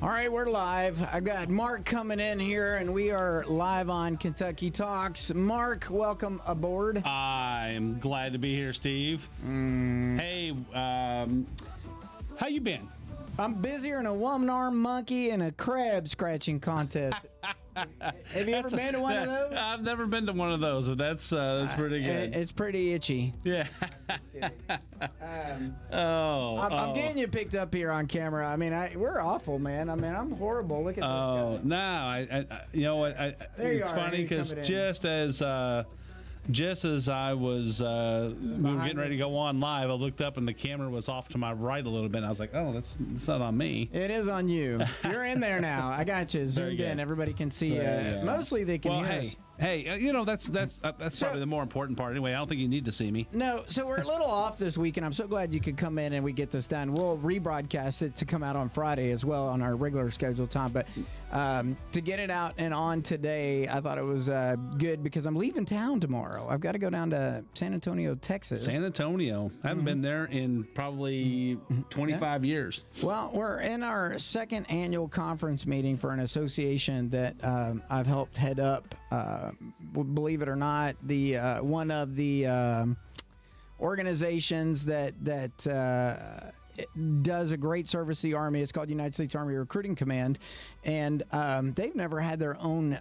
All right, we're live. I've got Mark coming in here, and we are live on Kentucky Talks. Mark, welcome aboard. I'm glad to be here, Steve. Hey, how you been? I'm busier than a one-armed monkey in a crab scratching contest. Have you ever been to one of those? I've never been to one of those, but that's pretty good. It's pretty itchy. Yeah. I'm getting you picked up here on camera. I mean, we're awful, man. I mean, I'm horrible. Look at this guy. No, I you know what? It's funny because just as I was getting ready to go on live, I looked up and the camera was off to my right a little bit. And I was like, "Oh, that's not on me." It is on you. You're in there now. I got you zoomed in. Everybody can see you. Mostly they can hear us. Hey, that's probably the more important part. Anyway, I don't think you need to see me. No, so we're a little off this week, and I'm so glad you could come in and we get this done. We'll rebroadcast it to come out on Friday as well on our regular scheduled time. But to get it out and on today, I thought it was good because I'm leaving town tomorrow. I've got to go down to San Antonio, Texas. San Antonio. I haven't been there in probably 25 years. Well, we're in our second annual conference meeting for an association that I've helped head up. Believe it or not, the one of the organizations that does a great service to the Army. It's called United States Army Recruiting Command, and they've never had their own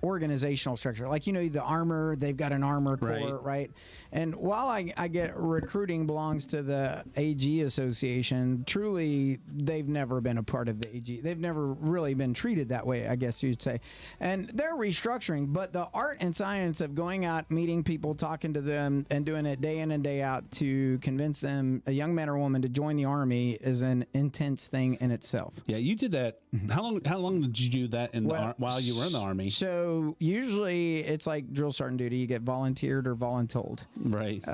organizational structure. Like, the armor, they've got an armor corps, right? And while I get recruiting belongs to the AG Association, truly, they've never been a part of the AG. They've never really been treated that way, I guess you'd say. And they're restructuring, but the art and science of going out, meeting people, talking to them, and doing it day in and day out to convince them, a young man or woman, to join the Army is an intense thing in itself. Yeah, you did that. How long did you do that while you were in the Army? So usually it's like drill sergeant duty. You get volunteered or voluntold. Right.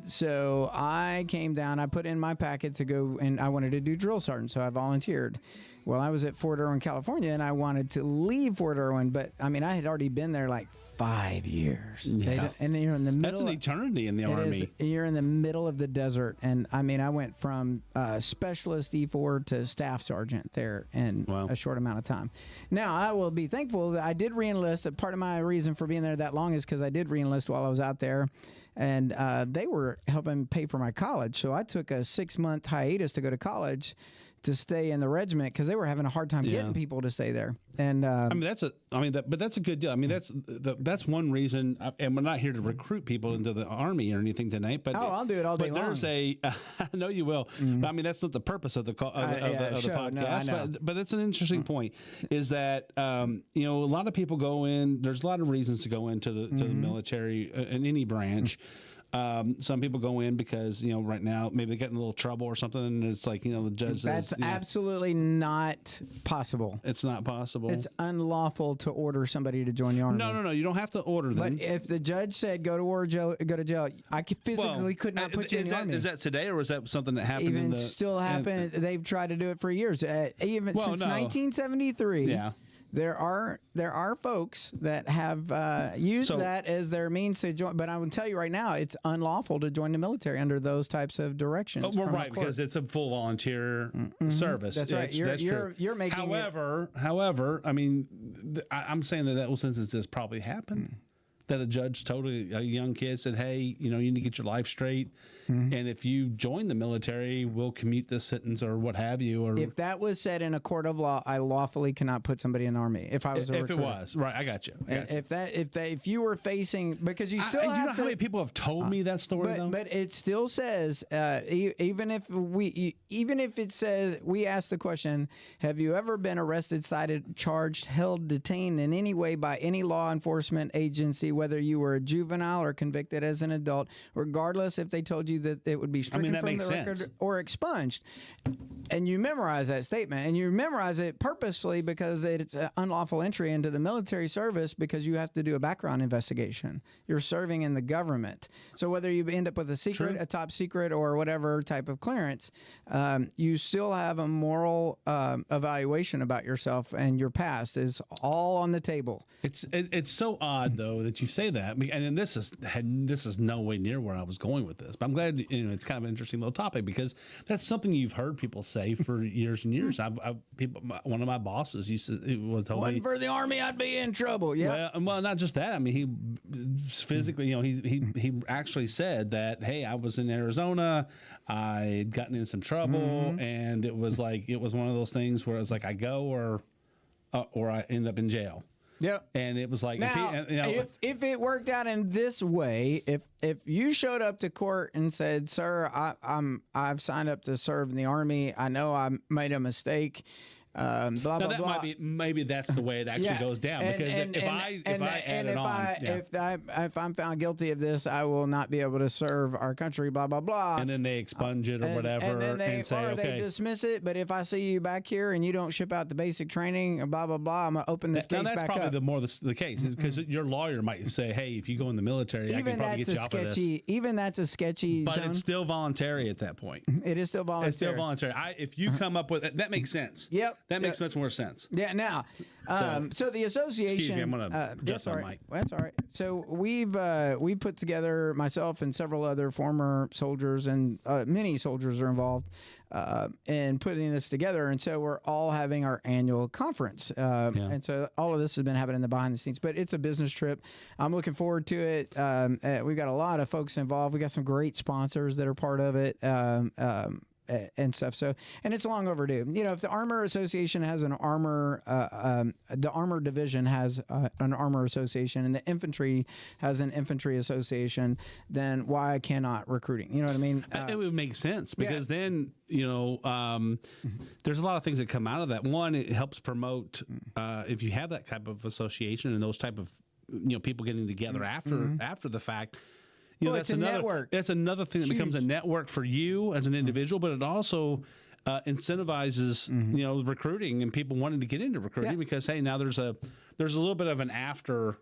So I came down. I put in my packet to go, and I wanted to do drill sergeant, so I volunteered. Well, I was at Fort Irwin, California, and I wanted to leave Fort Irwin, but I mean, I had already been there like 5 years. Yeah. And you're in the middle. That's an eternity in the Army. You're in the middle of the desert, and I mean, I went from specialist E4 to staff sergeant there in a short amount of time. Now, I will be thankful that I did re-enlist. Part of my reason for being there that long is because I did re-enlist while I was out there, and they were helping pay for my college. So I took a 6-month hiatus to go to college to stay in the regiment because they were having a hard time getting people to stay there. And but that's a good deal. I mean, that's one reason. And we're not here to recruit people into the Army or anything tonight. But I'll do it all day long. I know you will. But I mean, that's not the purpose of the podcast. No, but that's an interesting point. Is that a lot of people go in. There's a lot of reasons to go into the military in any branch. Some people go in because, right now maybe they get in a little trouble or something, and it's like, the judge says... That's absolutely not possible. It's not possible. It's unlawful to order somebody to join the Army. No. You don't have to order them. But if the judge said, go to jail, I physically could not put you in the Army. Is that today, or was that something that happened? Still happened. They've tried to do it for years. Since 1973. Yeah. There are folks that have used that as their means to join, but I will tell you right now, it's unlawful to join the military under those types of directions. Well, right, because it's a full volunteer service. That's right. You're making. However, I mean, I'm saying that instance has probably happened. That a judge told a young kid, said, hey, you need to get your life straight. And if you join the military, we'll commute this sentence or what have you. Or if that was said in a court of law, I lawfully cannot put somebody in the Army. If I was a recruiter. If it was. Right, I got you. If you were facing, because you still have to. You know how many people have told me that story, though? But it still says, even if it says, we ask the question, have you ever been arrested, cited, charged, held, detained in any way by any law enforcement agency, whether you were a juvenile or convicted as an adult, regardless if they told you that it would be stricken from the record or expunged. And you memorize that statement, and you memorize it purposely because it's an unlawful entry into the military service because you have to do a background investigation. You're serving in the government. So whether you end up with a secret, a top secret, or whatever type of clearance, you still have a moral evaluation about yourself, and your past is all on the table. It's so odd, though, that you say that, and this is no way near where I was going with this. But I'm glad it's kind of an interesting little topic because that's something you've heard people say for years and years. One of my bosses used to told me, for the Army, I'd be in trouble. Yeah. Well, not just that. I mean, he physically, he actually said that, hey, I was in Arizona, I'd gotten in some trouble, and it was one of those things where it's like I go or I end up in jail. Yep. And it was like, now, if it worked out in this way, if you showed up to court and said, "Sir, I've signed up to serve in the Army. I know I made a mistake." Blah blah blah. Maybe that's the way it actually goes down. Because if I'm found guilty of this, I will not be able to serve our country. Blah blah blah. And then they expunge it or whatever, and say, they dismiss it. But if I see you back here and you don't ship out the basic training, blah blah blah, I'm gonna open this case back up. That's probably more the case because your lawyer might say, hey, if you go in the military, I can probably get you off of this. Even that's a sketchy. But it's still voluntary at that point. It is still voluntary. It's still voluntary. If you come up with it, that makes sense. Yep. That makes much more sense. Yeah. Now, so the association. Excuse me, I'm going to adjust my mic. Well, that's all right. So we put together, myself and several other former soldiers, and many soldiers are involved in putting this together. And so we're all having our annual conference. And so all of this has been happening behind the scenes, but it's a business trip. I'm looking forward to it. We've got a lot of folks involved. We got some great sponsors that are part of it. And stuff. So, and it's long overdue. If the Armor Association has an armor, the Armor Division has an Armor Association, and the Infantry has an Infantry Association, then why cannot recruiting? You know what I mean? It would make sense because then, there's a lot of things that come out of that. One, it helps promote, if you have that type of association and those type of, people getting together after the fact. That's another network. That's another thing that becomes a network for you as an individual, but it also incentivizes recruiting and people wanting to get into recruiting because hey, now there's a little bit of an after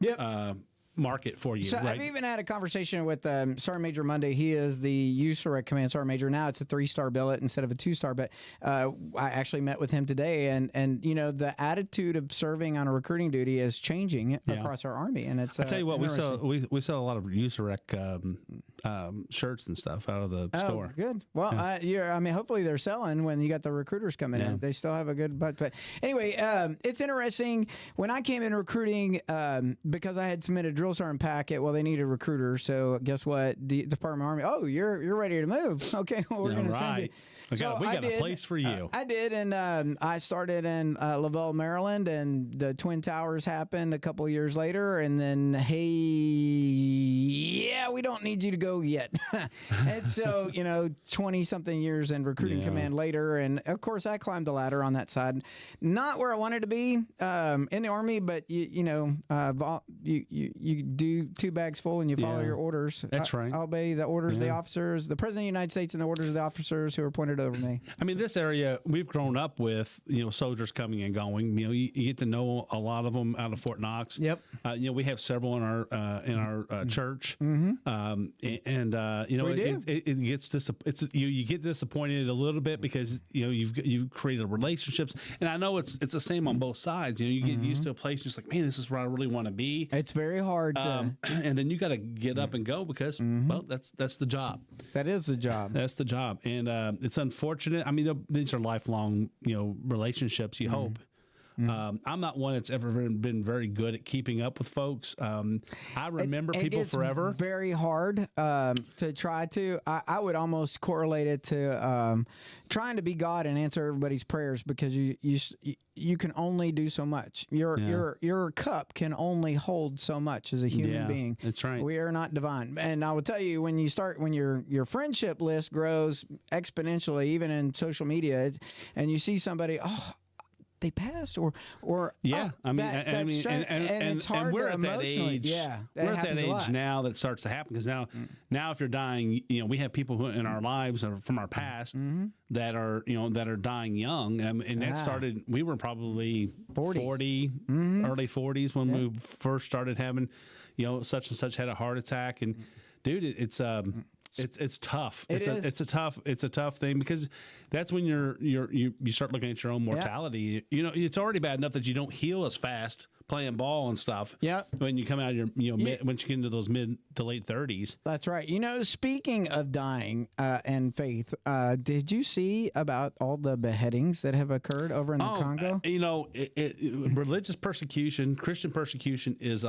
market for you. So right? I've even had a conversation with Sergeant Major Monday. He is the USAREC Command Sergeant Major. Now it's a 3-star billet instead of a 2-star. But I actually met with him today, and the attitude of serving on a recruiting duty is changing across our Army, and it's. I tell you what, we sell a lot of USAREC shirts and stuff out of the store. Good. Well, hopefully they're selling when you got the recruiters coming in. They still have a good but anyway, it's interesting. When I came in recruiting, because I had submitted drill sergeant packet. Well, they need a recruiter, so guess what? The Department of Army. Oh, you're ready to move. Okay, well, we're going to send you. We got a place for you. I did, and I started in Lavelle, Maryland, and the Twin Towers happened a couple of years later, and then we don't need you to go yet. And so 20-something years in recruiting command later, and of course I climbed the ladder on that side, not where I wanted to be in the Army, but you do 2 bags full and you follow your orders. That's right. I obey the orders of the officers, the President of the United States, and the orders of the officers who are appointed over me. I mean, this area we've grown up with, soldiers coming and going. You get to know a lot of them out of Fort Knox. Yep. We have several in our church. It gets you get disappointed a little bit because you've created relationships, and I know it's the same on both sides. You get used to a place, just like, man, this is where I really want to be. It's very hard and then you got to get up and go because well, that's the job. That is the job. That's the job, and it's unfortunate. I mean, these are lifelong relationships. You hope. I'm not one that's ever been very good at keeping up with folks. I remember people forever. It's very hard to try to. I would almost correlate it to trying to be God and answer everybody's prayers because you can only do so much. Your cup can only hold so much as a human being. That's right. We are not divine. And I will tell you, when your friendship list grows exponentially, even in social media, and you see somebody, they passed or and it's hard and we're at that age. We're at that age now that starts to happen because now if you're dying, we have people who in our lives from our past that are dying young, and that started. We were probably 40 early 40s when we first started having, such and such had a heart attack, and dude, it's tough. It's a tough thing because that's when you start looking at your own mortality. It's already bad enough that you don't heal as fast. playing ball and stuff. Yeah. When you come out of your, once you get into those mid to late 30s. That's right. Speaking of dying and faith, did you see about all the beheadings that have occurred over in the Congo? Religious persecution, Christian persecution is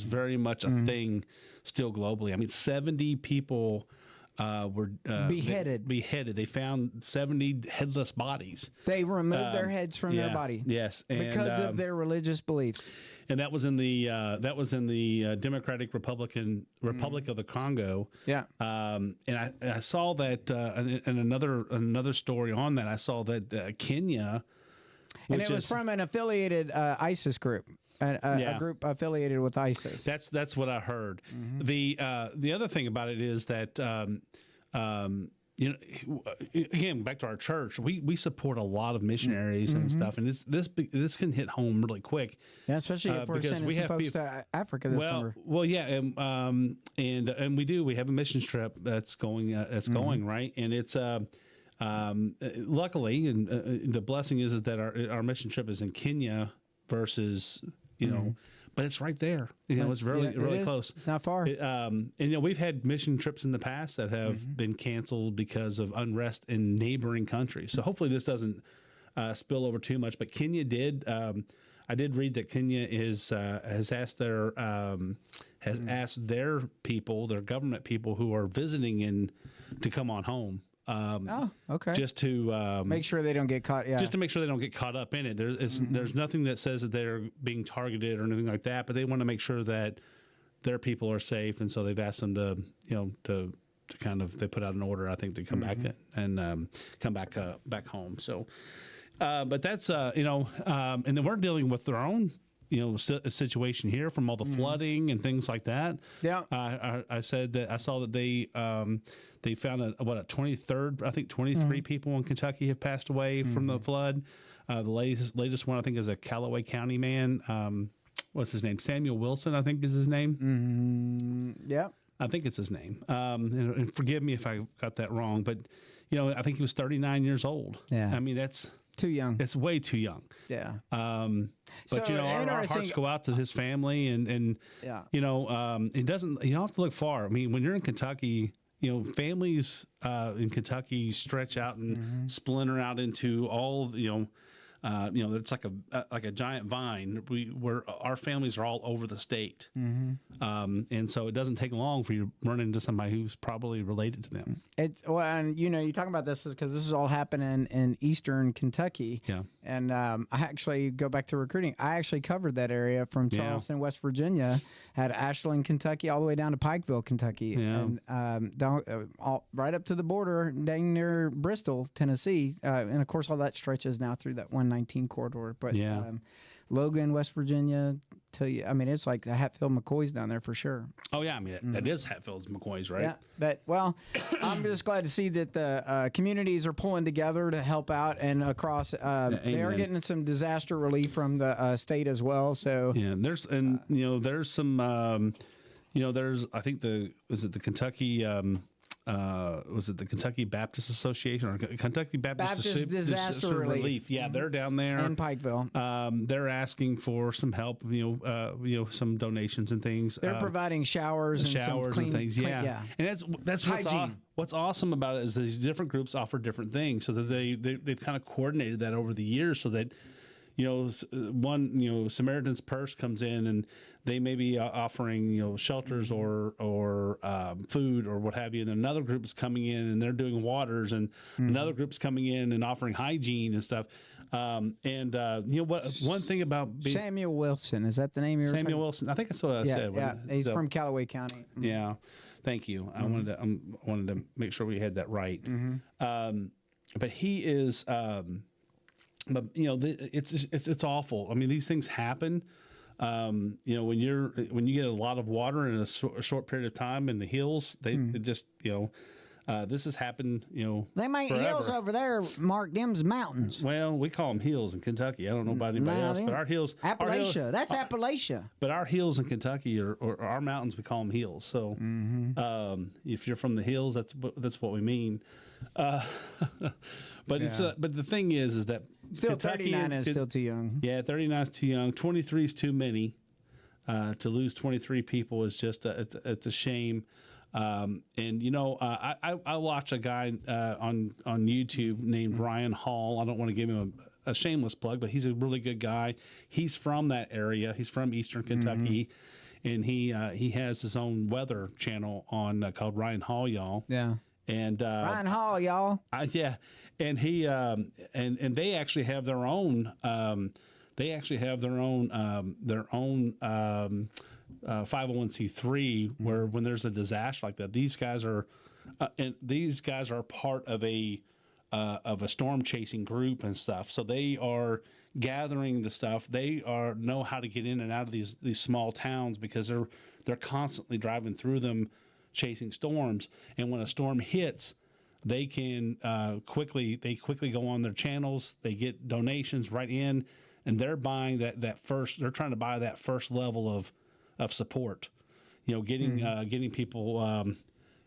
very much a thing still globally. I mean, 70 people were beheaded. They found 70 headless bodies. They removed their heads from their body. Yes, because of their religious beliefs. And that was in the Democratic Republic of the Congo. Yeah. And I saw that in another story on that. I saw that Kenya, and it was from an affiliated ISIS group. A group affiliated with ISIS. That's what I heard. The other thing about it is that again, back to our church, we support a lot and stuff, and this can hit home really quick. Yeah, especially if we're sending some folks to Africa this summer. Well, yeah, and we do. We have a mission trip that's going right, and it's luckily, and the blessing is that our mission trip is in Kenya versus. But it's right there. It's really close. It's not far. And we've had mission trips in the past that have been canceled because of unrest in neighboring countries. So hopefully this doesn't spill over too much. But Kenya did. I did read that Kenya has asked their people, their government people who are visiting to come on home. Okay. Just to make sure they don't get caught. Yeah. Just to make sure they don't get caught up in it. There's nothing that says that they're being targeted or anything like that, but they want to make sure that their people are safe, and so they've asked them to kind of they put out an order, I think, to come back and come back home. So, but that's and then we're dealing with our own situation here from all the flooding and things like that. Yeah. I said that I saw that they found a 23rd, I think 23 people in Kentucky have passed away from the flood. The latest one I think is a Callaway County man. What's his name? Samuel Wilson, I think is his name. Yeah. I think it's his name. And forgive me if I got that wrong, but I think he was 39 years old. Yeah. I mean, that's too young. It's way too young. Yeah. But our hearts go out to his family, and it doesn't. You don't have to look far. I mean, when you're in Kentucky, families in Kentucky stretch out and splinter out into all. It's like a giant vine. Where our families are all over the state, and so it doesn't take long for you to run into somebody who's probably related to them. And you're talking about this because this is all happening in eastern Kentucky. Yeah. And I actually go back to recruiting. I actually covered that area from Charleston, West Virginia, had Ashland, Kentucky, all the way down to Pikeville, Kentucky, and right up to the border, dang near Bristol, Tennessee, and of course all that stretches now through that 119 corridor. But Logan, West Virginia, it's like the Hatfield-McCoys down there for sure. Oh yeah, I mean that is Hatfield-McCoys, right? Yeah, but I'm just glad to see that the communities are pulling together to help out, and across they are getting some disaster relief from the state as well. So there's some there's I think the Kentucky. Was it the Kentucky Baptist Association or Kentucky Baptist Disaster Relief? Yeah, they're down there in Pikeville. They're asking for some help, some donations and things. They're providing showers and some clean, and things. Yeah. And that's hygiene. What's awesome about it is these different groups offer different things, so that they've kind of coordinated that over the years, so that Samaritan's Purse comes in and they may be offering shelters or food or what have you, and another group is coming in and they're doing waters, and another group's coming in and offering hygiene and stuff. One thing about Samuel Wilson, is that the name you were Samuel Wilson? I think that's what I said. Yeah, he's from Callaway County. Yeah, thank you. I wanted to make sure we had that right. But he is. But it's awful. I mean, these things happen. When you get a lot of water in a short period of time in the hills, it just this has happened. They make forever. hills over there, Mark. Them's mountains. Well, we call them hills in Kentucky. I don't know about anybody else, but our hills, Appalachia. That's Appalachia. But our hills in Kentucky or our mountains, we call them hills. So if you're from the hills, that's what we mean. But but the thing is that Still, Kentucky 39 is still too young. Yeah, 39 is too young. 23 is too many. To lose 23 people is just it's a shame. And you know, I watch a guy on YouTube named Ryan Hall. I don't want to give him a shameless plug, but he's a really good guy. He's from that area. He's from Eastern Kentucky, and he has his own weather channel on called Ryan Hall, y'all. Yeah. And Ryan Hall, y'all. Yeah, and he and they actually have their own. They actually have their own 501c3 where when there's a disaster like that, these guys are part of a storm chasing group and stuff. So they are gathering the stuff. They know how to get in and out of these small towns because they're constantly driving through them, chasing storms. And when a storm hits, they can quickly go on their channels. They get donations right in. And they're buying that first. They're trying to buy that first level of support. You know, getting people,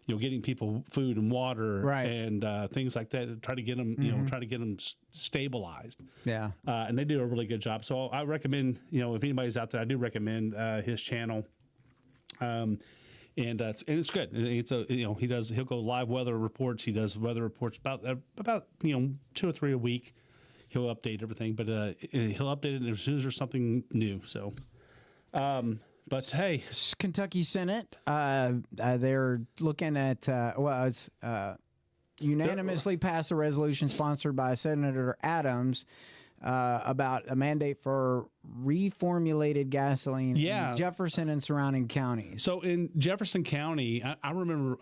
getting people food and water, right, and things like that. To try to get them, try to get them stabilized. Yeah, and they do a really good job. So I recommend, if anybody's out there, I do recommend his channel. And it's good. He'll go live weather reports. He does weather reports about 2 or 3 a week. He'll update everything, but he'll update it as soon as there's something new. So, but hey, Kentucky Senate, they're looking at it's unanimously passed a resolution sponsored by Senator Adams about a mandate for reformulated gasoline in Jefferson and surrounding counties. So in Jefferson County, I remember,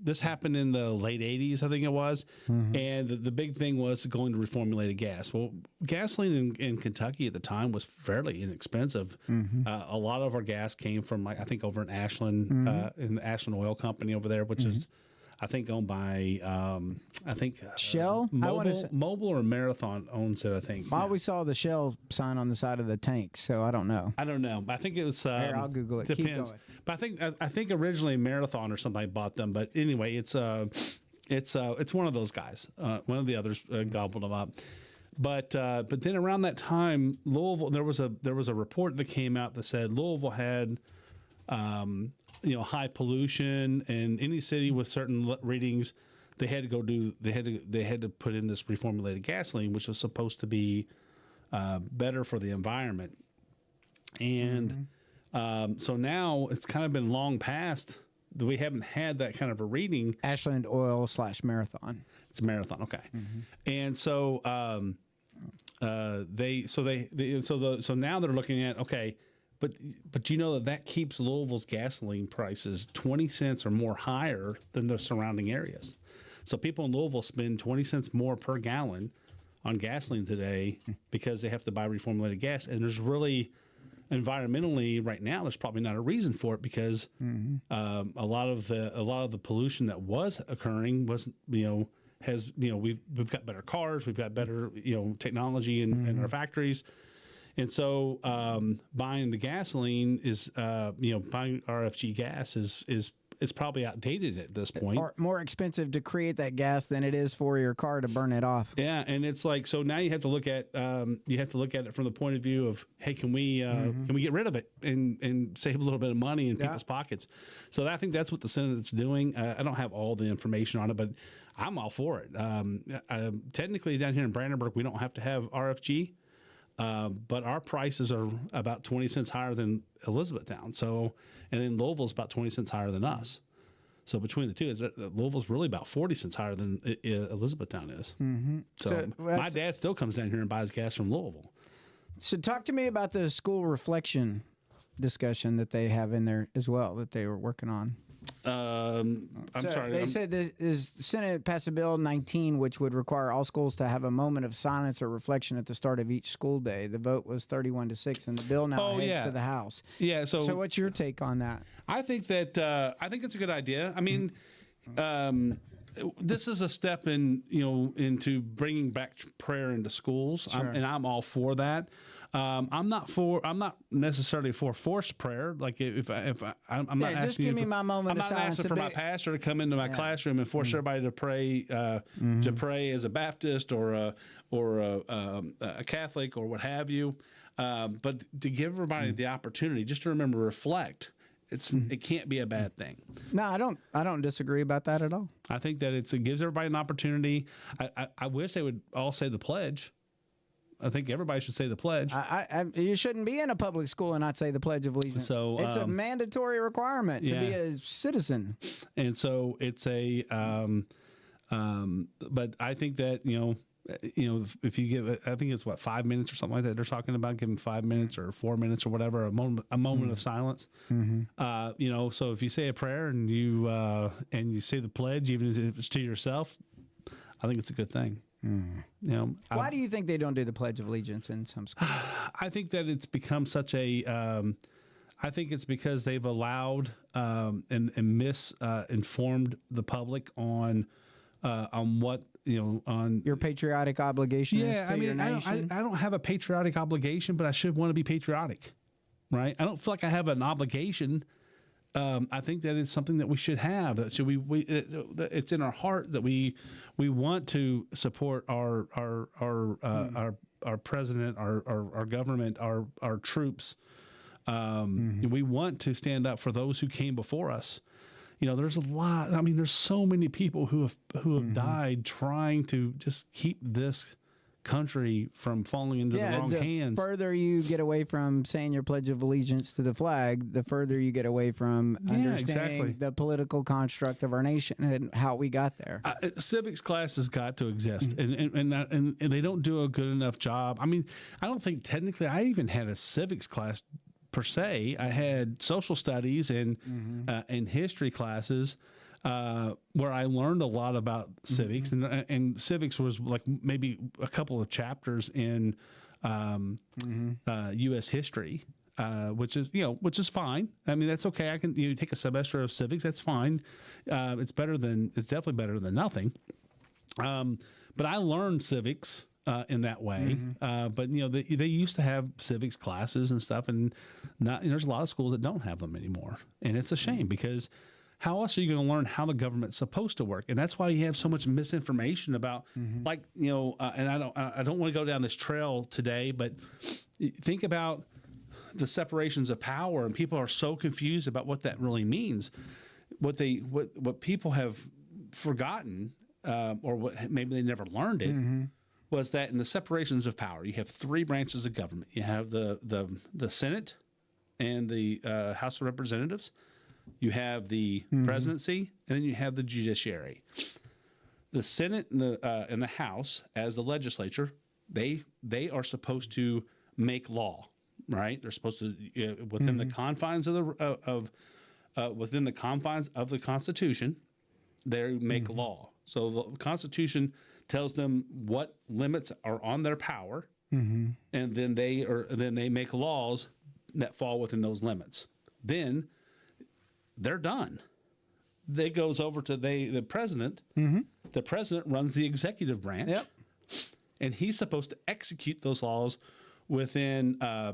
this happened in the late 80s, I think it was. And the big thing was going to reformulated gas. Well, gasoline in Kentucky at the time was fairly inexpensive. A lot of our gas came from, I think, over in Ashland, in the Ashland Oil Company over there, which is, I think, owned by, Shell? Mobil or Marathon owns it, I think. I always saw the Shell sign on the side of the tank, so I don't know. I think it was... Here, I'll Google it. Depends. Keep going. But I think originally Marathon or somebody bought them. But anyway, it's one of those guys. One of the others gobbled them up. But then around that time, Louisville, there was a report that came out that said Louisville had... high pollution, and any city with certain readings, they had to put in this reformulated gasoline, which was supposed to be better for the environment. And so now it's kind of been long past that we haven't had that kind of a reading. Ashland Oil / Marathon. It's Marathon, okay. And so now they're looking at, okay. But you know that keeps Louisville's gasoline prices 20 cents or more higher than the surrounding areas. So people in Louisville spend 20 cents more per gallon on gasoline today because they have to buy reformulated gas. And there's really, environmentally right now, there's probably not a reason for it because a lot of the pollution that was occurring was we've got better cars, we've got better technology in our factories. And so buying the gasoline is, buying RFG gas is probably outdated at this point. Or more expensive to create that gas than it is for your car to burn it off. Yeah, and it's like, so now you have to look at it from the point of view of, hey, can we get rid of it and save a little bit of money in people's pockets? So I think that's what the Senate's doing. I don't have all the information on it, but I'm all for it. Technically, down here in Brandenburg, we don't have to have RFG. But our prices are about 20 cents higher than Elizabethtown. So, and then Louisville's about 20 cents higher than us. So between the two, Louisville's really about 40 cents higher than Elizabethtown is. So my dad still comes down here and buys gas from Louisville. So talk to me about the school reflection discussion that they have in there as well that they were working on. They said the Senate passed a bill 19, which would require all schools to have a moment of silence or reflection at the start of each school day. The vote was 31-6, and the bill now heads to the House. Yeah. So what's your take on that? I think that I think it's a good idea. I mean, this is a step into bringing back prayer into schools, Sure. and I'm all for that. I'm not necessarily for forced prayer. Like I'm not asking. Just give me my moment. I'm not asking for my pastor to come into my classroom and force everybody to pray as a Baptist or a Catholic or what have you. But to give everybody the opportunity, just to remember, reflect. It can't be a bad thing. No, I don't disagree about that at all. I think that it gives everybody an opportunity. I wish they would all say the pledge. I think everybody should say the pledge. You shouldn't be in a public school and not say the Pledge of Allegiance. So it's a mandatory requirement to be a citizen. And so it's but I think that if you give, I think it's 5 minutes or something like that. They're talking about giving 5 minutes or 4 minutes or whatever, a moment of silence. Mm-hmm. So if you say a prayer and you say the pledge, even if it's to yourself, I think it's a good thing. Why do you think they don't do the Pledge of Allegiance in some schools? I think that it's become such a. I think it's because they've allowed and misinformed the public on what on your patriotic obligation. Yeah, to your nation. I don't have a patriotic obligation, but I should want to be patriotic, right? I don't feel like I have an obligation. I think that it's something that we should have. That should it's in our heart that we want to support our president, our government, our troops. We want to stand up for those who came before us. There's a lot. I mean, there's so many people who have died trying to just keep this country from falling into the wrong hands. The further you get away from saying your Pledge of Allegiance to the flag, the further you get away from understanding the political construct of our nation and how we got there. Civics class has got to exist, and they don't do a good enough job. I mean, I don't think technically I even had a civics class per se. I had social studies and history classes. Where I learned a lot about civics, and civics was like maybe a couple of chapters in U.S. history, which is fine. I mean, that's okay. I can take a semester of civics. That's fine. It's definitely better than nothing. But I learned civics in that way. But they used to have civics classes and stuff, and there's a lot of schools that don't have them anymore, and it's a shame because. How else are you going to learn how the government's supposed to work? And that's why you have so much misinformation about, and I don't want to go down this trail today, but think about the separations of power, and people are so confused about what that really means. What people have forgotten, or what maybe they never learned it, was that in the separations of power, you have three branches of government. You have the Senate and the House of Representatives. You have the presidency, and then you have the judiciary. The Senate and the House, as the legislature, they are supposed to make law, right? They're supposed to within the confines of within the confines of the Constitution, they make law. So the Constitution tells them what limits are on their power, and then they make laws that fall within those limits. Then they're done. They goes over to the president. The president runs the executive branch, and he's supposed to execute those laws within. I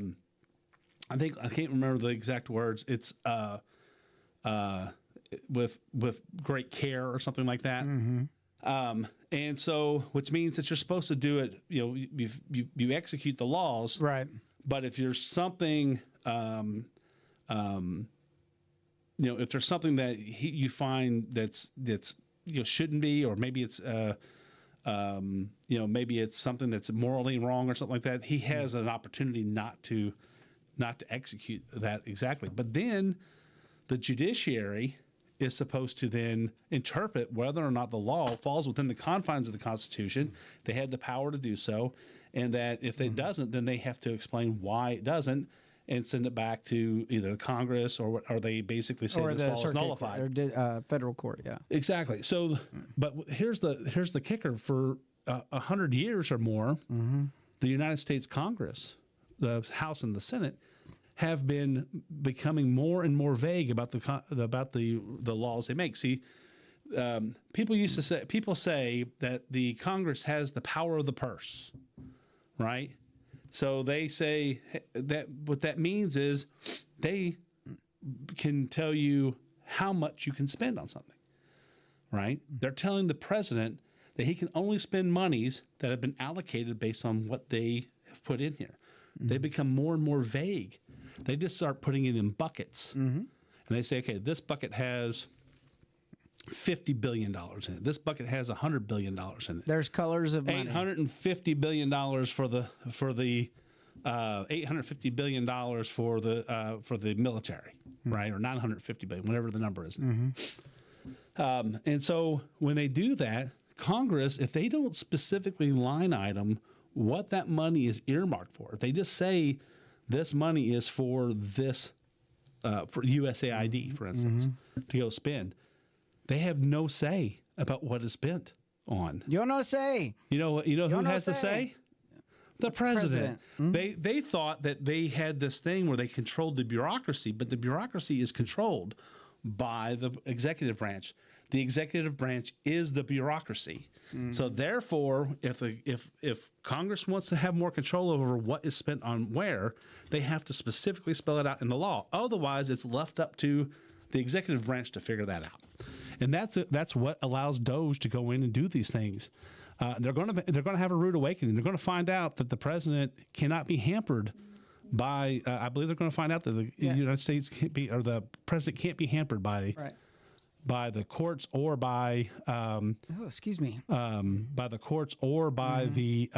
can't remember the exact words. It's with great care or something like that. And so, which means that you're supposed to do it. You execute the laws, right? But if there's something. If there's something that you find that's shouldn't be, or maybe it's maybe it's something that's morally wrong or something like that, he has an opportunity not to execute that exactly. But then the judiciary is supposed to then interpret whether or not the law falls within the confines of the Constitution. They had the power to do so, and that if it doesn't, then they have to explain why it doesn't. And send it back to either Congress or they basically say this law is nullified. Or federal court, yeah. Exactly. So, but here's the kicker: for 100 years or more, the United States Congress, the House and the Senate, have been becoming more and more vague about the laws they make. See, people say that the Congress has the power of the purse, right? So they say that what that means is they can tell you how much you can spend on something, right? They're telling the president that he can only spend monies that have been allocated based on what they have put in here. They become more and more vague. They just start putting it in buckets. And they say, okay, this bucket has $50 billion in it. This bucket has $100 billion in it. There's colors of money. $850 billion for the $850 billion for the military, right? Or $950 billion, whatever the number is. And so when they do that, Congress, if they don't specifically line item what that money is earmarked for, if they just say this money is for this, for USAID, for instance, to go spend, they have no say about what is spent on. You no say. You know who has to say? The president. They thought that they had this thing where they controlled the bureaucracy, but the bureaucracy is controlled by the executive branch. The executive branch is the bureaucracy. So therefore, if Congress wants to have more control over what is spent on where, they have to specifically spell it out in the law. Otherwise, it's left up to the executive branch to figure that out. And that's what allows DOJ to go in and do these things. They're going to have a rude awakening. They're going to find out that the president cannot be hampered by. I believe they're going to find out that the United States can't be, or the president can't be hampered by by the courts or by by the courts or by the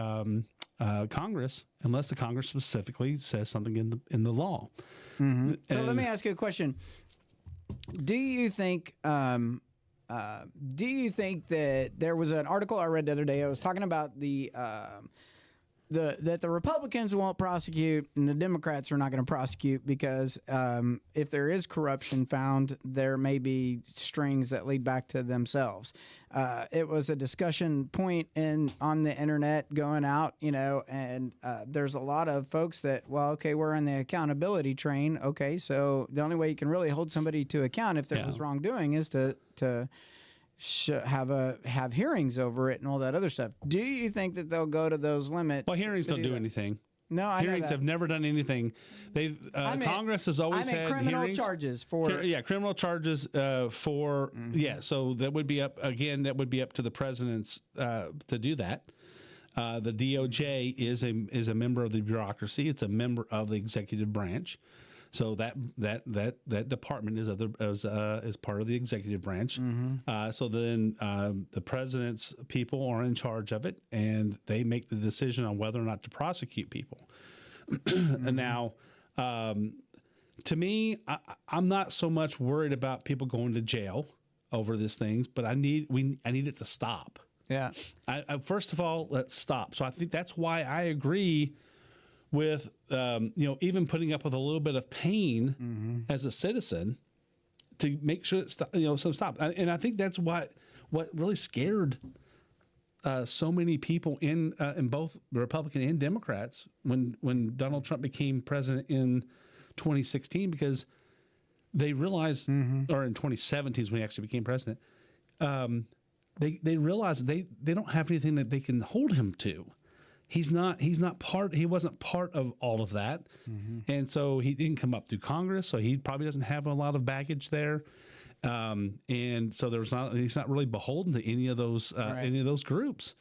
Congress, unless the Congress specifically says something in the law. So let me ask you a question. Do you think that there was an article I read the other day? I was talking about that the Republicans won't prosecute and the Democrats are not going to prosecute because if there is corruption found, there may be strings that lead back to themselves. It was a discussion point on the internet going out, and there's a lot of folks that, we're on the accountability train. Okay, so the only way you can really hold somebody to account if there was wrongdoing is to have hearings over it and all that other stuff. Do you think that they'll go to those limits? Well, hearings don't do anything. No, I hearings have never done anything. They've Congress has always had criminal hearings. charges for criminal charges for So that would be up again. That would be up to the president's to do that. The DOJ is a member of the bureaucracy. It's a member of the executive branch. So that department is part of the executive branch. So then the president's people are in charge of it, and they make the decision on whether or not to prosecute people. And now, to me, I'm not so much worried about people going to jail over these things, but I need it to stop. Yeah. First of all, let's stop. So I think that's why I agree with even putting up with a little bit of pain as a citizen to make sure it stop. And I think that's what really scared so many people in both Republican and Democrats when Donald Trump became president in 2016, because they realized, or in 2017 when he actually became president, they realized they don't have anything that they can hold him to. He wasn't part of all of that. And so he didn't come up through Congress, so he probably doesn't have a lot of baggage there. And so he's not really beholden to any of those groups.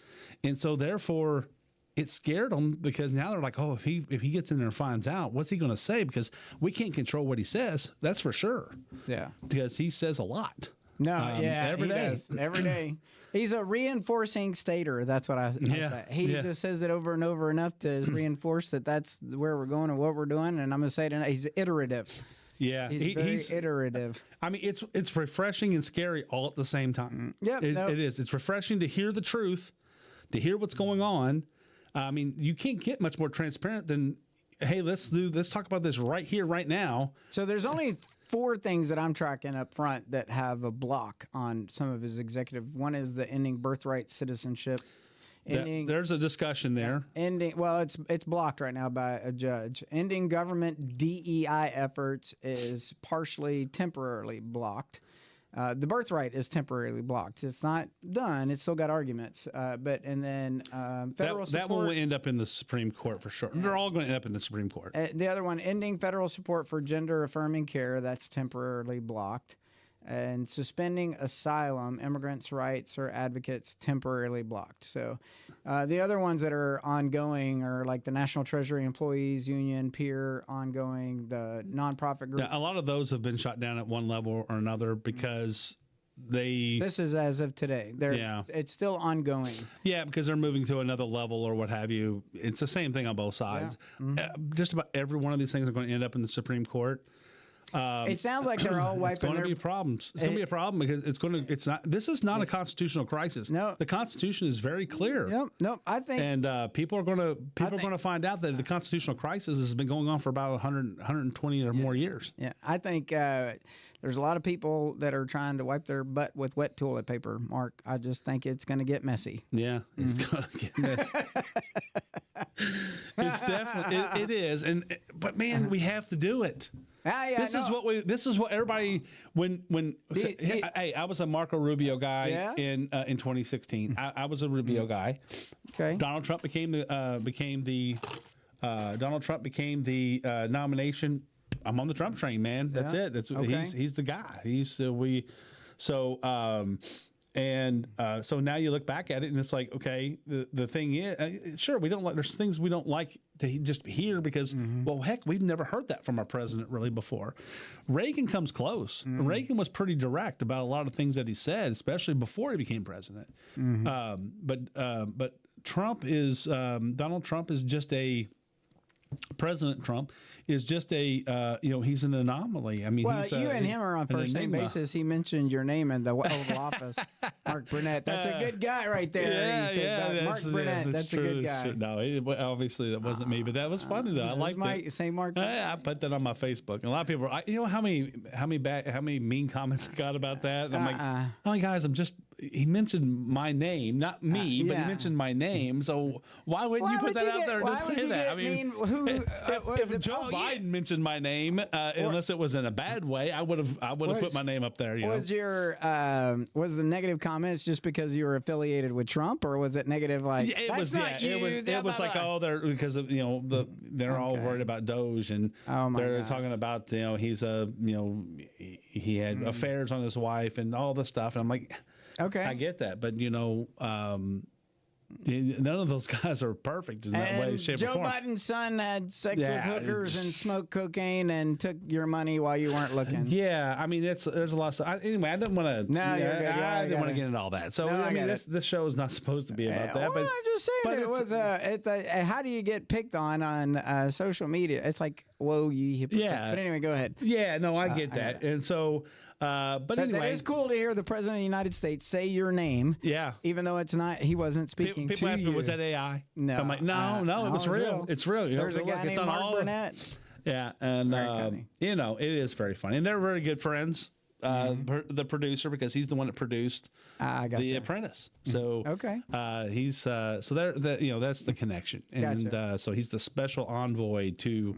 And so therefore it scared them, because now they're like, oh, if he gets in there and finds out, what's he going to say? Because we can't control what he says. That's for sure. Yeah. Because he says a lot. No, every day. Every day. He's a reinforcing stater. That's what I say. He just says it over and over enough to reinforce that that's where we're going and what we're doing. And I'm going to say tonight, he's iterative. Yeah, he's iterative. I mean, it's refreshing and scary all at the same time. It is. It's refreshing to hear the truth, to hear what's going on. I mean, you can't get much more transparent than, hey, let's talk about this right here, right now. So there's only 4 things that I'm tracking up front that have a block on some of his executive. One is the ending birthright citizenship. There's a discussion there. It's blocked right now by a judge. Ending government DEI efforts is partially temporarily blocked. The birthright is temporarily blocked. It's not done. It's still got arguments. And then federal support. That one will end up in the Supreme Court for sure. They're all going to end up in the Supreme Court. The other one, ending federal support for gender affirming care, that's temporarily blocked. And suspending asylum, immigrants' rights or advocates, temporarily blocked. So the other ones that are ongoing are like the National Treasury Employees Union, PEER, ongoing, the nonprofit group. Yeah, a lot of those have been shot down at one level or another because This is as of today. It's still ongoing. Yeah, because they're moving to another level or what have you. It's the same thing on both sides. Yeah. Just about every one of these things are going to end up in the Supreme Court. It sounds like they're all wiping. It's going to be problems. It's going to be a problem because it's not. This is not a constitutional crisis. No, the Constitution is very clear. Nope. I think, and people are going to find out that the constitutional crisis has been going on for about 120 or more years. Yeah, I think there's a lot of people that are trying to wipe their butt with wet toilet paper. Mark, I just think it's going to get messy. Yeah, it's going to get messy. It's definitely it is, but man, we have to do it. This is what everybody hey, I was a Marco Rubio guy in 2016. I was a Rubio guy. Okay. Donald Trump became the nomination. I'm on the Trump train, man. That's it. He's the guy. So now you look back at it and it's like, okay, the thing is, sure, there's things we don't like to just hear because, well, heck, we've never heard that from our president really before. Reagan comes close. Reagan was pretty direct about a lot of things that he said, especially before he became president. But Trump is, Donald Trump is just President Trump is just he's an anomaly. I mean, you and him are on first name basis. He mentioned your name in the Oval Office, Mark Burnett. That's a good guy right there. Mark Burnett. That's a good guy. No, obviously that wasn't me, but that was funny though. I like it. Say Mark. I put that on my Facebook, and a lot of people. How many mean comments I got about that? And I'm like, oh, guys, he mentioned my name, not me, but he mentioned my name. So why wouldn't you put that out there and just say that? I mean, if Joe Biden mentioned my name, unless it was in a bad way, I would have put my name up there. Was the negative comments just because you were affiliated with Trump, or was it negative like it was like they're because of they're all worried about Doge and they're talking about he's he had affairs on his wife and all this stuff, and I'm like. Okay, I get that, but none of those guys are perfect in that way, shape, or form. Joe Biden's son had sex with hookers and smoked cocaine and took your money while you weren't looking. Yeah, I mean, there's a lot of stuff. Anyway, I didn't want to. No, you're good. I didn't want to get into all that. So this show is not supposed to be about that. But I'm just saying, how do you get picked on social media? It's like, whoa, you hypocrites. Yeah. But anyway, go ahead. Yeah, no, I get that, and so. But anyway, it's cool to hear the president of the United States say your name. Yeah, even though it's not, he wasn't speaking to you. People ask me, was that AI? No, I'm like, no, it was real. It's real. There's a guy named Mark Burnett. Yeah, and it is very funny, and they're very good friends. The producer, because he's the one that produced The Apprentice. So he's so there. That's the connection, and so he's the special envoy to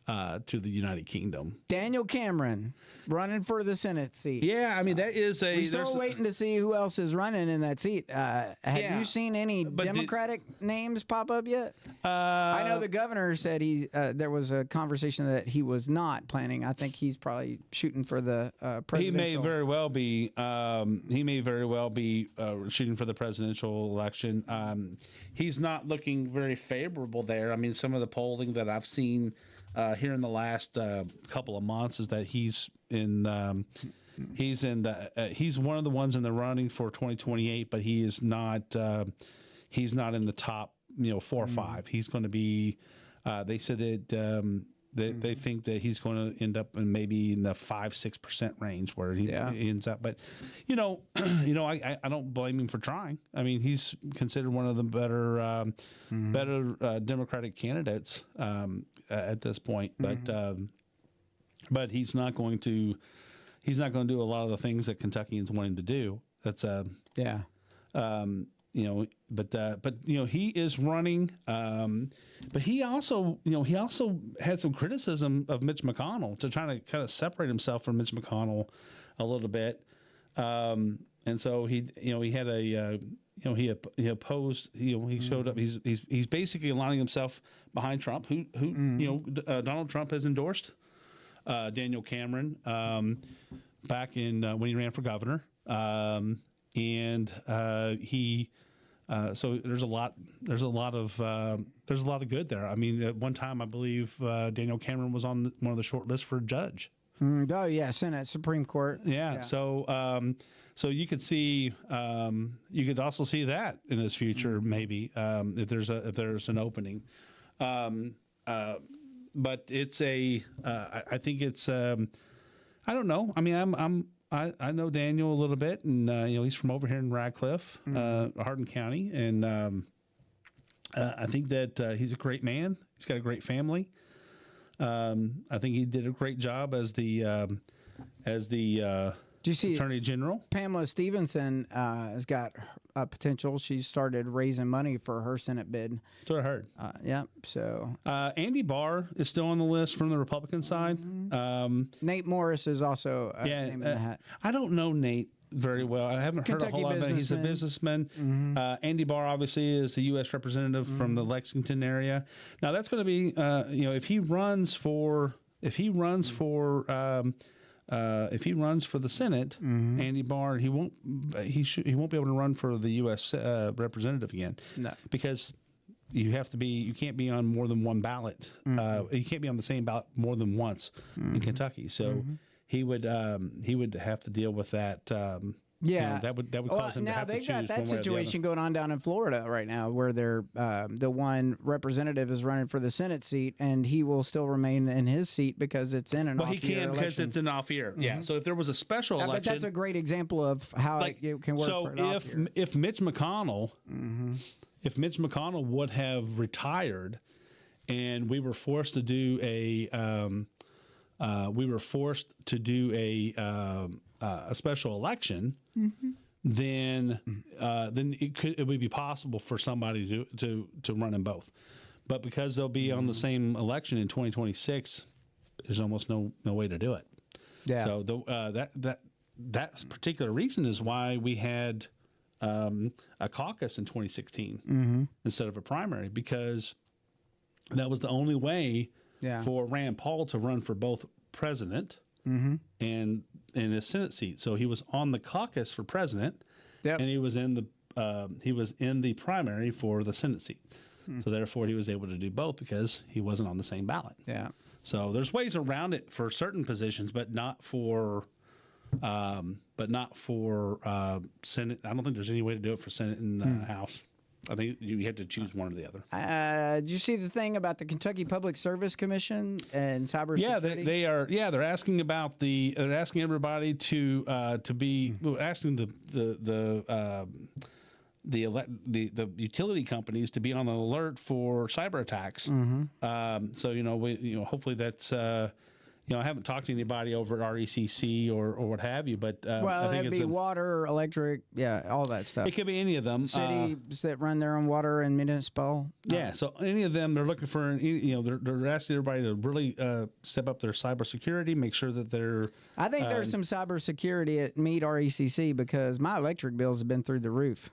the United Kingdom. Daniel Cameron running for the Senate seat. Yeah, I mean that is We're still waiting to see who else is running in that seat. Have you seen any Democratic names pop up yet? I know the governor said there was a conversation that he was not planning. I think he's probably shooting for the presidential. He may very well be. Shooting for the presidential election. He's not looking very favorable there. I mean, some of the polling that I've seen. Here in the last couple of months is that he's one of the ones in the running for 2028, but he is not he's not in the top 4 or 5. He's going to be they said that they think that he's going to end up in maybe in the 5-6% range where he ends up. But I don't blame him for trying. I mean, he's considered one of the better Democratic candidates at this point. But he's not going to do a lot of the things that Kentuckians want him to do. That's he is running, but he also had some criticism of Mitch McConnell to try to kind of separate himself from Mitch McConnell a little bit. And so he had a he opposed. He showed up. He's basically aligning himself behind Trump, who Donald Trump has endorsed Daniel Cameron back in when he ran for governor, and he. So there's a lot of good there. I mean, at one time I believe Daniel Cameron was on one of the short lists for judge. Oh yeah, Senate, Supreme Court. Yeah. So so you could see you could also see that in his future maybe if there's an opening. But it's I think it's I don't know. I mean I know Daniel a little bit, and he's from over here in Radcliffe, Hardin County, and I think that he's a great man. He's got a great family. I think he did a great job as the Do you see Attorney General. Pamela Stevenson has got a potential. She's started raising money for her Senate bid. That's what I heard. Yeah. So Andy Barr is still on the list from the Republican side. Nate Morris is also a name in the hat. I don't know Nate very well. I haven't heard a whole lot of it. He's a businessman. Andy Barr obviously is the U.S. representative from the Lexington area. Now that's going to be if he runs for the Senate, Andy Barr, he won't be able to run for the U.S. representative again. No, because you can't be on more than one ballot. You can't be on the same ballot more than once in Kentucky. So he would have to deal with that. That would cause him to have to choose. Now they've got that situation going on down in Florida right now, where they're the one representative is running for the Senate seat, and he will still remain in his seat because it's in an off-year election. Well, he can because it's an off-year. Yeah. So if there was a special election, but that's a great example of how it can work. So if Mitch McConnell, would have retired, and we were forced to do a special election, then it would be possible for somebody to run in both. But because they'll be on the same election in 2026, there's almost no way to do it. Yeah. So that particular reason is why we had a caucus in 2016 instead of a primary, because that was the only way for Rand Paul to run for both president and in his Senate seat. So he was on the caucus for president, and he was in the primary for the Senate seat. So therefore, he was able to do both because he wasn't on the same ballot. Yeah. So there's ways around it for certain positions, but not for Senate. I don't think there's any way to do it for Senate and House. I think you had to choose one or the other. Did you see the thing about the Kentucky Public Service Commission and cybersecurity? Yeah, they're asking about they're asking everybody to be asking the utility companies to be on the alert for cyber attacks. So hopefully that's. I haven't talked to anybody over at RECC or what have you, but I think it'd be water, electric, all that stuff. It could be any of them. Cities that run their own water and municipal. Yeah, so any of them, they're looking for, they're asking everybody to really step up their cybersecurity, make sure that they're. I think there's some cybersecurity at Meade RECC because my electric bills have been through the roof.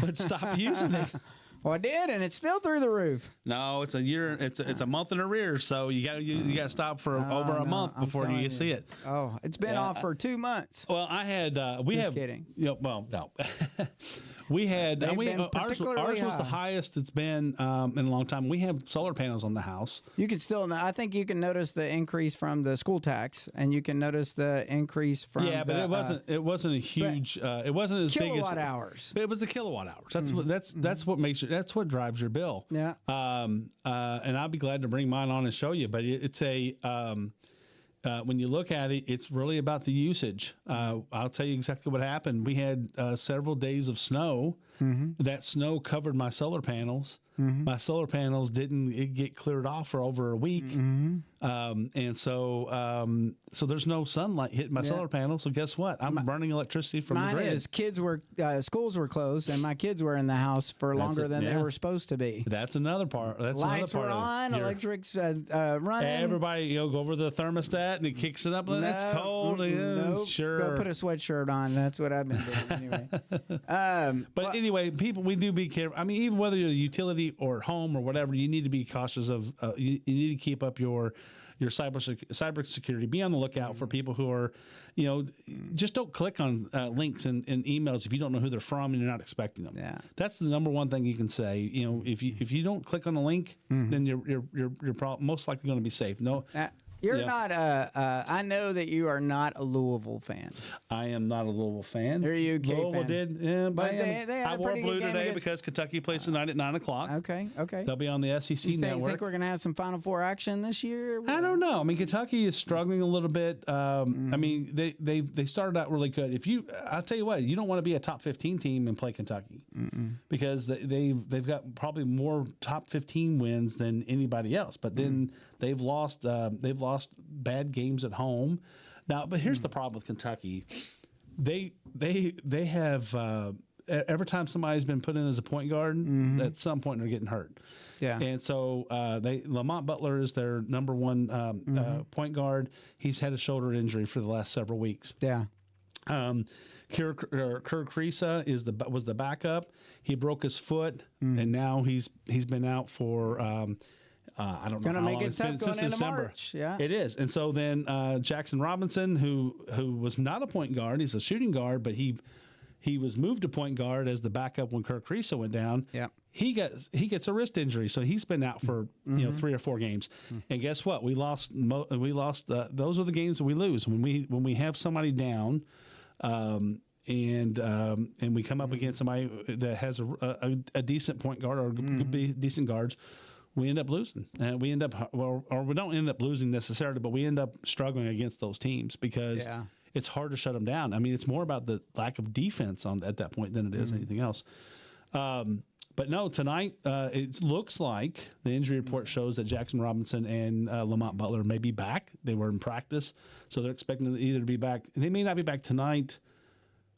But stop using it. Well, I did, and it's still through the roof. No, it's a year. It's a month in arrears, so you got to stop for over a month before you see it. Oh, it's been off for 2 months. Well, I had Just kidding. Well, no. We had ours was the highest it's been in a long time. We have solar panels on the house. You can still, I think you can notice the increase from the school tax, and you can notice the increase from but it wasn't a huge. It wasn't as big as kilowatt hours. It was the kilowatt hours. That's what makes it. That's what drives your bill. Yeah. And I'll be glad to bring mine on and show you. But it's a. When you look at it, it's really about the usage. I'll tell you exactly what happened. We had several days of snow, that snow covered my solar panels. My solar panels didn't get cleared off for over a week. And so there's no sunlight hitting my solar panels. So guess what? I'm burning electricity from the grid. Schools were closed and my kids were in the house for longer than they were supposed to be. That's another part. Lights were on, electrics running. Everybody, go over the thermostat and it kicks it up. That's cold. Nope. Sure. Go put a sweatshirt on. That's what I've been doing anyway. But anyway, people, we do be careful. I mean, even whether you're a utility or home or whatever, you need to be cautious of. You need to keep up your cyber security. Be on the lookout for people who are, just don't click on links and emails if you don't know who they're from and you're not expecting them. Yeah, that's the number one thing you can say. If you don't click on a link, then you're most likely going to be safe. No. You're not I know that you are not a Louisville fan. I am not a Louisville fan. Are you a Louisville fan? Did, yeah, but I wore blue today against... because Kentucky plays tonight at 9:00. Okay. They'll be on the SEC network. You think we're going to have some Final Four action this year? I don't know. I mean, Kentucky is struggling a little bit. I mean, they started out really good. I'll tell you what, you don't want to be a top 15 team and play Kentucky because they've got probably more top 15 wins than anybody else. But then they've lost bad games at home. Now, but here's the problem with Kentucky. They have every time somebody's been put in as a point guard, at some point they're getting hurt. Yeah. And so Lamont Butler is their number one point guard. He's had a shoulder injury for the last several weeks. Yeah. Kerr Kriisa was the backup. He broke his foot, and now he's been out for I don't know how long it's been since December. March. Yeah, it is. And so then Jackson Robinson, who was not a point guard, he's a shooting guard, but he was moved to point guard as the backup when Kerr Kriisa went down. Yeah, he gets a wrist injury, so he's been out for 3 or 4 games. And guess what? We lost. Those are the games that we lose when we have somebody down. And we come up against somebody that has a decent point guard or could be decent guards, we end up losing. We end up, or we don't end up losing necessarily, but we end up struggling against those teams because it's hard to shut them down. I mean, it's more about the lack of defense at that point than it is anything else. But no, tonight it looks like the injury report shows that Jackson Robinson and Lamont Butler may be back. They were in practice, so they're expecting them either to be back. They may not be back tonight,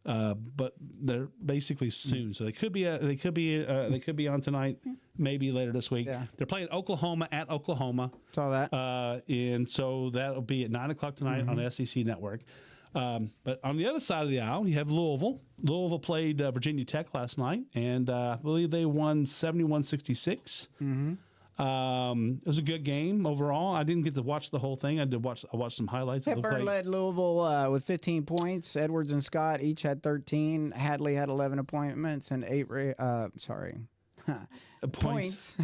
but they're basically soon. So they could be on tonight, maybe later this week. Yeah. They're playing Oklahoma at Oklahoma. Saw that. And so that'll be at 9:00 tonight on the SEC Network. But on the other side of the aisle, you have Louisville. Louisville played Virginia Tech last night, and I believe they won 71-66. It was a good game overall. I didn't get to watch the whole thing. I watched some highlights. Hepburn led Louisville with 15 points. Edwards and Scott each had 13. Hadley had 11 appointments and 8 points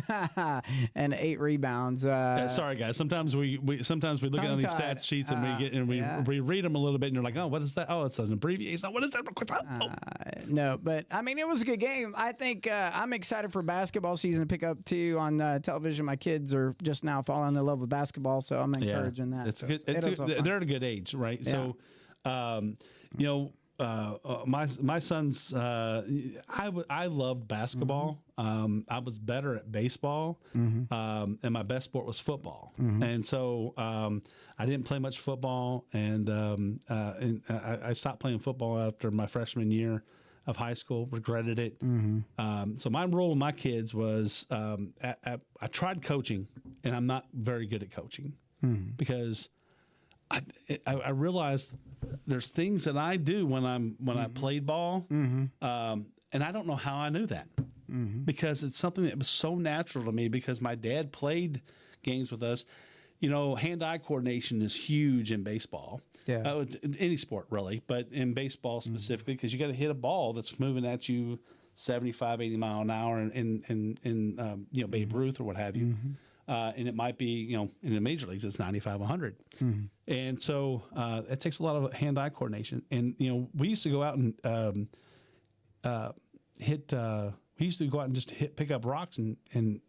and 8 rebounds. Sorry, guys. Sometimes we look at on these stats sheets and we read them a little bit, and you're like, oh, what is that? Oh, it's an abbreviation. What is that? No, but I mean, it was a good game. I think I'm excited for basketball season to pick up too on television. My kids are just now falling in love with basketball, so I'm encouraging that. It's good. They're at a good age, right? Yeah. So, my sons, I loved basketball. I was better at baseball, and my best sport was football. And so I didn't play much football, and I stopped playing football after my freshman year of high school. Regretted it. So my role with my kids was I tried coaching, and I'm not very good at coaching because I realized there's things that I do when I played ball, and I don't know how I knew that because it's something that was so natural to me because my dad played games with us. Hand-eye coordination is huge in baseball. Yeah, any sport really, but in baseball specifically because you got to hit a ball that's moving at you 75, 80 mile an hour in Babe Ruth or what have you. And it might be, in the major leagues, it's 95, 100. And so it takes a lot of hand-eye coordination. And, we used to go out and pick up rocks and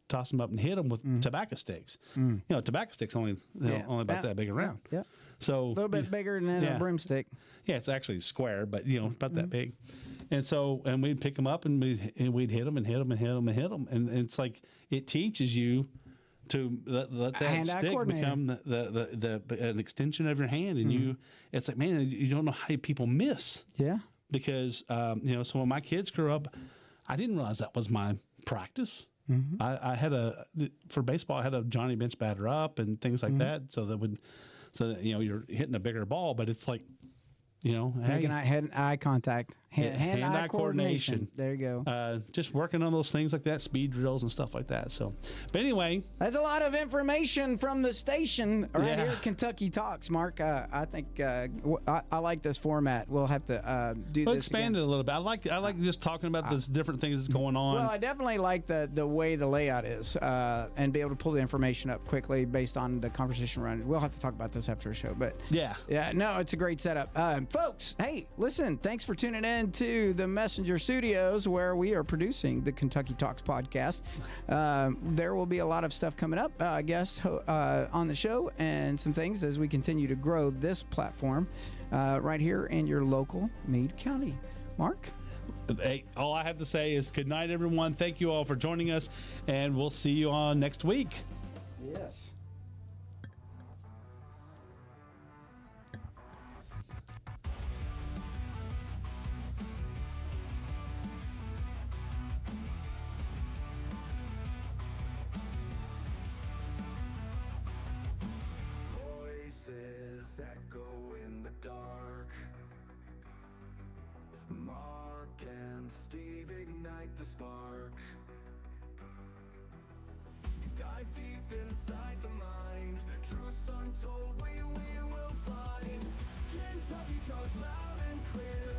toss them up and hit them with tobacco sticks. You know, tobacco sticks only about that big around. Yeah. So a little bit bigger than a broomstick. Yeah, it's actually square, but you know, about that big. And we'd pick them up and we'd hit them and hit them and hit them and hit them, and it's like it teaches you to let that stick become an extension of your hand, and it's like, man, you don't know how people miss. Yeah. Because you know, so when my kids grew up, I didn't realize that was my practice. I had for baseball, I had a Johnny bench batter up and things like that, so that you know, you're hitting a bigger ball, but it's like, you know, making eye contact, hand-eye coordination. There you go. Just working on those things like that, speed drills and stuff like that. So, but anyway, that's a lot of information from the station right here at Kentucky Talks, Mark. I think I like this format. We'll have to we'll expand it a little bit. I like just talking about the different things that's going on. Well, I definitely like the way the layout is, and be able to pull the information up quickly based on the conversation running. We'll have to talk about this after the show, but no, it's a great setup. Folks, hey, listen, thanks for tuning in to the Messenger Studios, where we are producing the Kentucky Talks podcast. There will be a lot of stuff coming up, guests on the show, and some things as we continue to grow this platform right here in your local Meade County. Mark? Hey, all I have to say is good night, everyone. Thank you all for joining us, and we'll see you on next week. Yes. Echo in the dark. Mark and Steve ignite the spark. Dive deep inside the mind. Truths untold we will find. Kentucky Talks loud and clear.